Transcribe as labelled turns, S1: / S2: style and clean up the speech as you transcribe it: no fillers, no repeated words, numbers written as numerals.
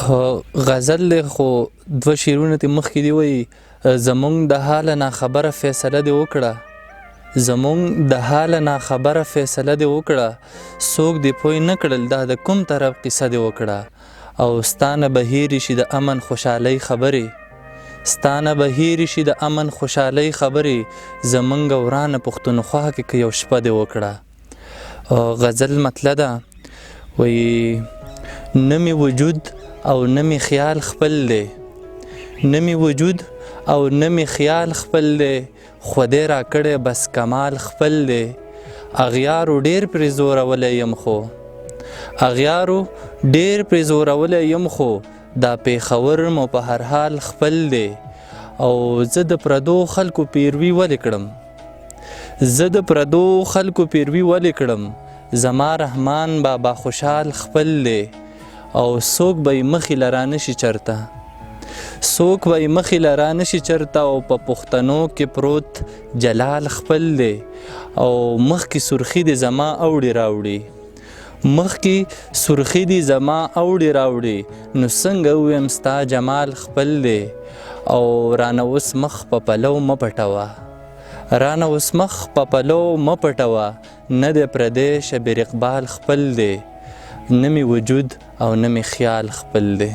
S1: غزل دی خو دوه شعرونه ترې مخکې دي وایي زمونږ د حاله ناخبره فیصله دې وکړه زمونږ د حاله ناخبره فیصله دې وکړه څوک دې پوه نه کړل دا د کوم طرف قصه دې وکړه او ستانه به هېرې شي د امن خوشحالۍ خبرې ستانه به هېرې شي د امن خوشحالۍ خبرې زمونږ ورانه پښتونخوا کې که یو شپه دې وکړه. غزل مطلع ده وایي نه مې وجود او نه مې خیال خپل دی نه مې وجود او نه مې خیال خپل دی خدای را کړی بس کمال خپل دی اغیارو ډېر پرې زورولی یم خو اغیارو ډېر پرې زورولی یم خو دا پېښور مو په هر حال خپل دی او زه د پردو خلکو پیروي ولې کړم زه د پردو خلکو پیروي ولې کړم زما رحمان بابا خوشحال خپل دی او څوک به یې مخې له رانشي چرته څوک به یې مخې له رانشي چرته او په پښتنو کې پروت جلال خپل دی او مخکې سرخي دې زما اوړي راوړي مخکې سرخي دې زما اوړي راوړي نو څنګه ووایم ستا جمال خپل دی او رانه اوس مخ په پلو مه پټوه رانه اوس مخ په پلو مه پټوه نه د پردی شبیر اقبال خپل دی نه مې وجود او نه مې خیال خپل دی.